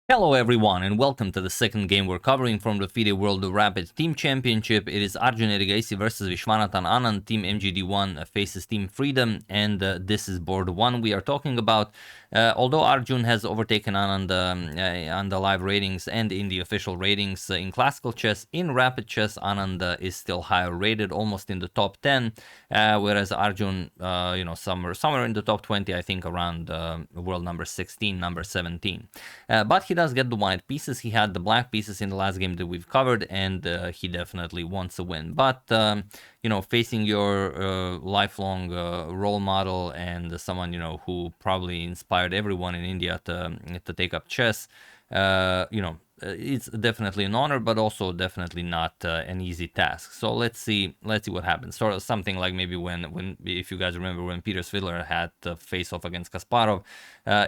Hello everyone and welcome to the second game we're covering from the FIDE World Rapid Team Championship. It is Arjun Erigaisi versus Viswanathan Anand. Team MGD1 faces Team Freedom, and this is board 1 we are talking about. Although Arjun has overtaken Anand on the live ratings and in the official ratings in classical chess, in rapid chess Anand is still higher rated, almost in the top 10, whereas Arjun, somewhere in the top 20, I think around world number 16, number 17. But he does get the white pieces. He had the black pieces in the last game that we've covered, and he definitely wants a win. But facing your lifelong role model and someone who probably inspired everyone in India to take up chess, it's definitely an honor, but also definitely not an easy task. So let's see what happens. Sort of something like maybe when if you guys remember when Peter Svidler had to face off against Kasparov,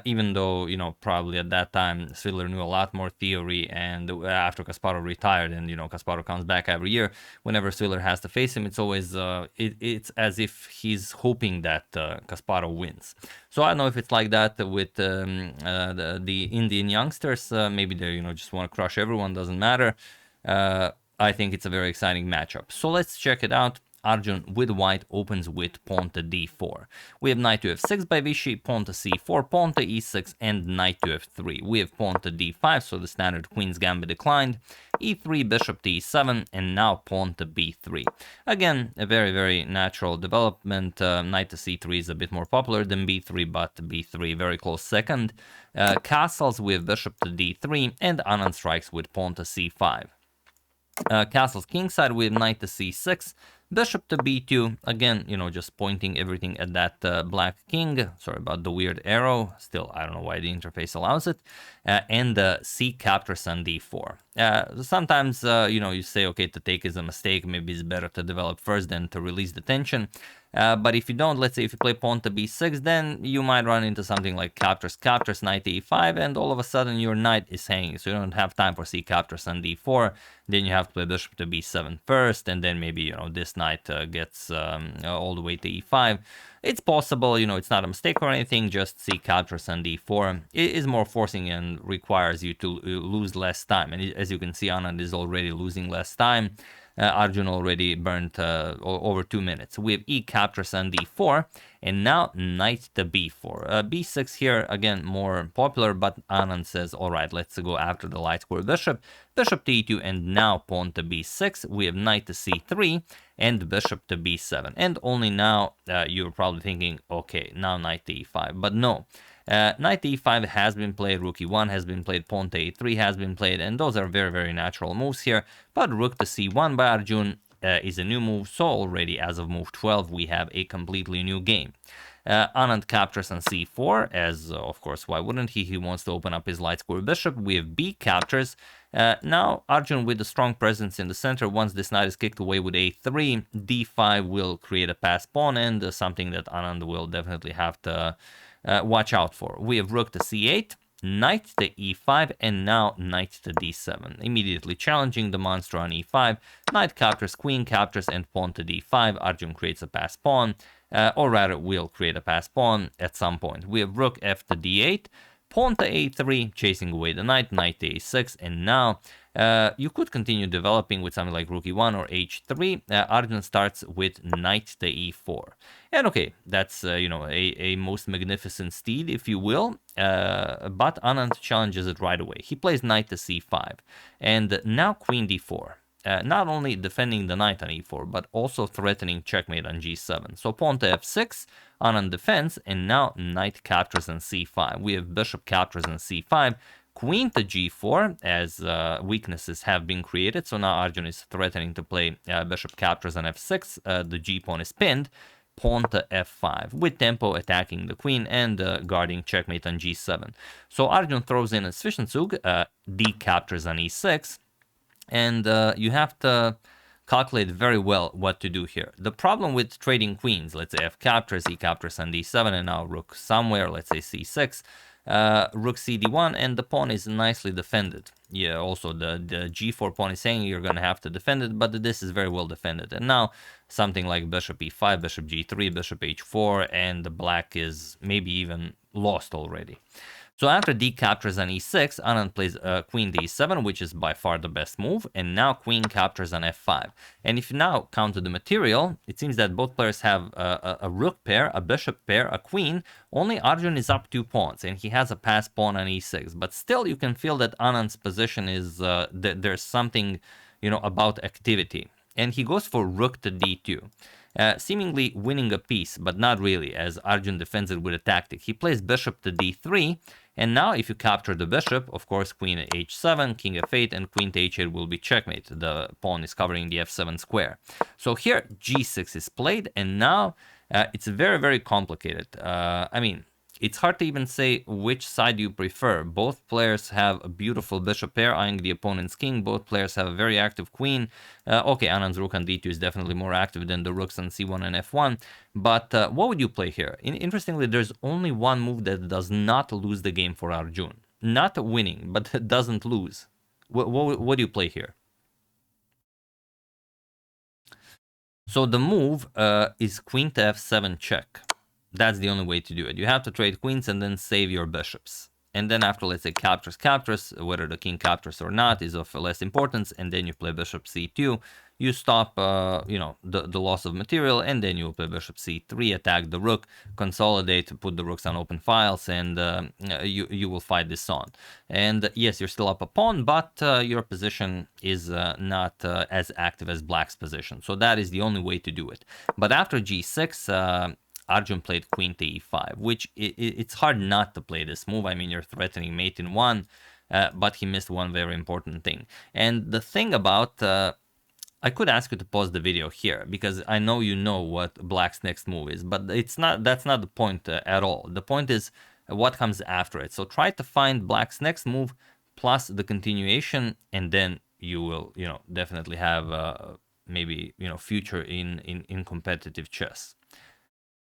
even though probably at that time Svidler knew a lot more theory, and after Kasparov retired and Kasparov comes back every year, whenever Svidler has to face him, it's always it's as if he's hoping that Kasparov wins. So I don't know if it's like that with the Indian youngsters. Maybe they just want to crush everyone, doesn't matter. I think it's a very exciting matchup. So let's check it out. Arjun with white opens with pawn to d4. We have knight to f6 by Vichy, pawn to c4, pawn to e6, and knight to f3. We have pawn to d5, so the standard queen's gambit declined. e3, bishop to e7, and now pawn to b3. Again, a very, very natural development. Knight to c3 is a bit more popular than b3, but b3 very close second. Castles with bishop to d3, and Anand strikes with pawn to c5. Castles kingside with knight to c6, bishop to b2, again, just pointing everything at that black king. Sorry about the weird arrow, still, I don't know why the interface allows it. And c captures on d4. Sometimes, you say, okay, to take is a mistake, maybe it's better to develop first than to release the tension. But if you don't, let's say if you play pawn to b6, then you might run into something like captures, knight to e5, and all of a sudden your knight is hanging, so you don't have time for c captures on d4. Then you have to play bishop to b7 first, and then maybe, this knight gets all the way to e5. It's possible, it's not a mistake or anything, just c captures on d4. It is more forcing and requires you to lose less time. And as you can see, Anand is already losing less time. Arjun already burned over 2 minutes. We have e captures on d4, and now knight to b4. b6 here, again, more popular, but Anand says, all right, let's go after the light square bishop. Bishop to e2, and now pawn to b6. We have knight to c3, and bishop to b7. And only now you're probably thinking, okay, now knight to e5. But no. Knight to e5 has been played, rook e1 has been played, pawn to a3 has been played, and those are very, very natural moves here. But rook to c1 by Arjun is a new move, so already as of move 12 we have a completely new game. Anand captures on c4, as of course, why wouldn't he? He wants to open up his light square bishop. We have b captures. Now Arjun with a strong presence in the center. Once this knight is kicked away with a3, d5 will create a passed pawn, and something that Anand will definitely have to watch out for. We have rook to c8, knight to e5, and now knight to d7. Immediately challenging the monster on e5. Knight captures, queen captures, and pawn to d5. Arjun creates a passed pawn, or rather will create a passed pawn at some point. We have rook f to d8, pawn to a3, chasing away the knight, knight to a6, and now you could continue developing with something like rook e1 or h3. Arjun starts with knight to e4. And okay, that's, a most magnificent steed, if you will, but Anand challenges it right away. He plays knight to c5, and now queen d4. Not only defending the knight on e4, but also threatening checkmate on g7. So pawn to f6, Anand defends, and now knight captures on c5. We have bishop captures on c5, queen to g4, as weaknesses have been created. So now Arjun is threatening to play bishop captures on f6. The g-pawn is pinned. Pawn to f5, with tempo attacking the queen and guarding checkmate on g7. So Arjun throws in a Zwischenzug, d captures on e6, and you have to calculate very well what to do here. The problem with trading queens, let's say f captures, e captures on d7, and now rook somewhere, let's say c6, rook cd1, and the pawn is nicely defended. Yeah, also the g4 pawn is saying you're going to have to defend it, but this is very well defended. And now something like bishop e5, bishop g3, bishop h4, and the black is maybe even lost already. So after d captures on e6, Anand plays queen to e7, which is by far the best move, and now queen captures on f5. And if you now counter the material, it seems that both players have a rook pair, a bishop pair, a queen. Only Arjun is up 2 pawns, and he has a passed pawn on e6. But still, you can feel that Anand's position is there's something, about activity. And he goes for rook to d2. Seemingly winning a piece, but not really, as Arjun defends it with a tactic. He plays bishop to d3, and now if you capture the bishop, of course, queen to h7, king f8, and queen to h8 will be checkmate. The pawn is covering the f7 square. So here, g6 is played, and now it's very, very complicated. It's hard to even say which side you prefer. Both players have a beautiful bishop pair eyeing the opponent's king. Both players have a very active queen. Okay, Anand's rook on d2 is definitely more active than the rooks on c1 and f1. But what would you play here? Interestingly, there's only one move that does not lose the game for Arjun. Not winning, but doesn't lose. What do you play here? So the move is queen to f7 check. That's the only way to do it. You have to trade queens and then save your bishops. And then after, let's say, captures, whether the king captures or not is of less importance, and then you play bishop c2. You stop, the loss of material, and then you play bishop c3, attack the rook, consolidate, put the rooks on open files, and you will fight this on. And yes, you're still up a pawn, but your position is not as active as black's position. So that is the only way to do it. But after g6, Arjun played queen to e5, which it's hard not to play this move. I mean, you're threatening mate in one, but he missed one very important thing. And the thing about, I could ask you to pause the video here, because I know you know what black's next move is, but that's not the point at all. The point is what comes after it. So try to find black's next move plus the continuation, and then you will, definitely have maybe, future in competitive chess.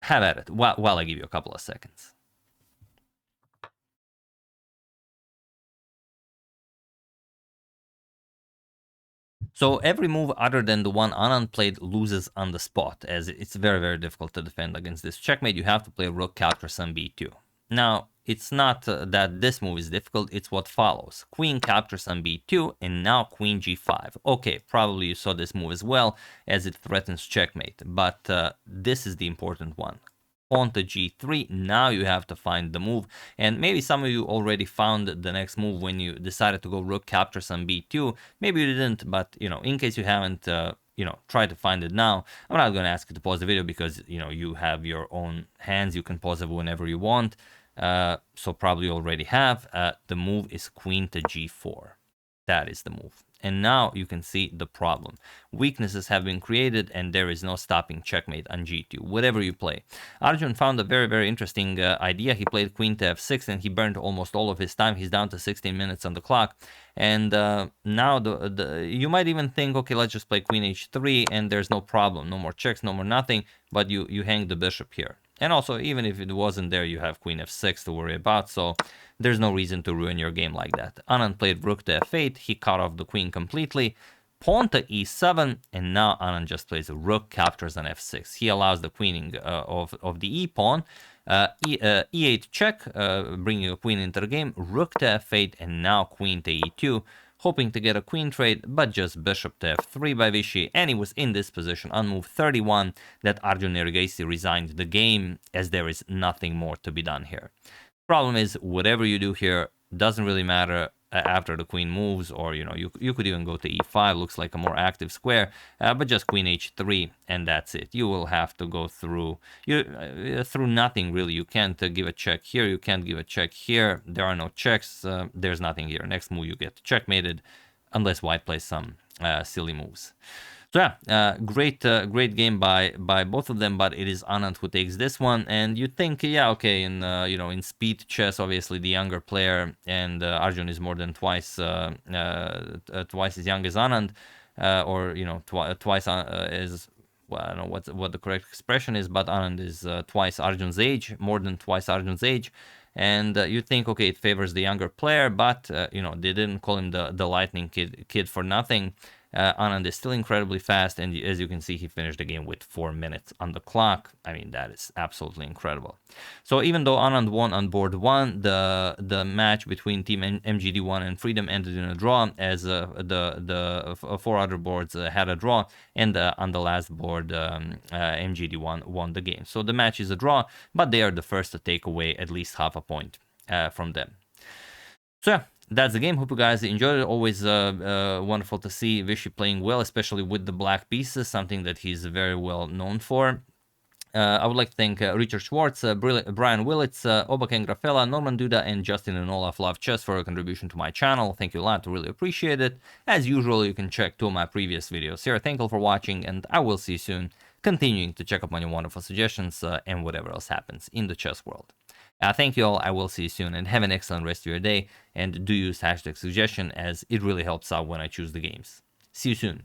Have at it while I give you a couple of seconds. So every move other than the one Anand played loses on the spot, as it's very, very difficult to defend against this checkmate. You have to play rook captures on b2. Now, it's not that this move is difficult, it's what follows. Queen captures on b2, and now queen g5. Okay, probably you saw this move as well, as it threatens checkmate, but this is the important one. Pawn to g3, now you have to find the move, and maybe some of you already found the next move when you decided to go rook captures on b2. Maybe you didn't, but in case you haven't try to find it now. I'm not going to ask you to pause the video because you have your own hands. You can pause it whenever you want, so probably you already have. The move is queen to g4. That is the move. And now you can see the problem. Weaknesses have been created, and there is no stopping checkmate on g2, whatever you play. Arjun found a very, very interesting idea. He played queen to f6, and he burned almost all of his time. He's down to 16 minutes on the clock. And now you might even think, okay, let's just play queen h3, and there's no problem. No more checks, no more nothing, but you hang the bishop here. And also, even if it wasn't there, you have queen f6 to worry about, so there's no reason to ruin your game like that. Anand played rook to f8, he cut off the queen completely, pawn to e7, and now Anand just plays rook captures on f6. He allows the queening of the e-pawn, e8 check, bringing a queen into the game, rook to f8, and now queen to e2, hoping to get a queen trade, but just bishop to f3 by Vishy, and he was in this position on move 31 that Arjun Erigaisi resigned the game, as there is nothing more to be done here. Problem is, whatever you do here doesn't really matter after the queen moves, or you could even go to e5, looks like a more active square, but just queen h3, and that's it. You will have to go through nothing really. You can't give a check here, you can't give a check here, there are no checks, there's nothing here. Next move you get checkmated, unless white plays some silly moves. So yeah, great game by both of them, but it is Anand who takes this one. And you think, yeah, okay, in speed chess, obviously the younger player, and Arjun is more than twice as young as Anand, or twice as, well, I don't know what the correct expression is, but Anand is twice Arjun's age, more than twice Arjun's age. And you think, okay, it favors the younger player, but they didn't call him the lightning kid for nothing. Anand is still incredibly fast, and as you can see, he finished the game with 4 minutes on the clock. I mean, that is absolutely incredible. So even though Anand won on board 1, the match between Team MGD1 and Freedom ended in a draw, as the 4 other boards had a draw, and on the last board, MGD1 won the game. So the match is a draw, but they are the first to take away at least half a point from them. So yeah, that's the game. Hope you guys enjoyed it. Always wonderful to see Vishy playing well, especially with the black pieces, something that he's very well known for. I would like to thank Richard Schwartz, Brian Willits, Obakeng Grafela, Norman Duda, and Justin and Olaf Love Chess for a contribution to my channel. Thank you a lot, really appreciate it. As usual, you can check 2 of my previous videos here. Thank you all for watching, and I will see you soon, continuing to check up on your wonderful suggestions and whatever else happens in the chess world. Thank you all, I will see you soon, and have an excellent rest of your day, and do use hashtag suggestion, as it really helps out when I choose the games. See you soon.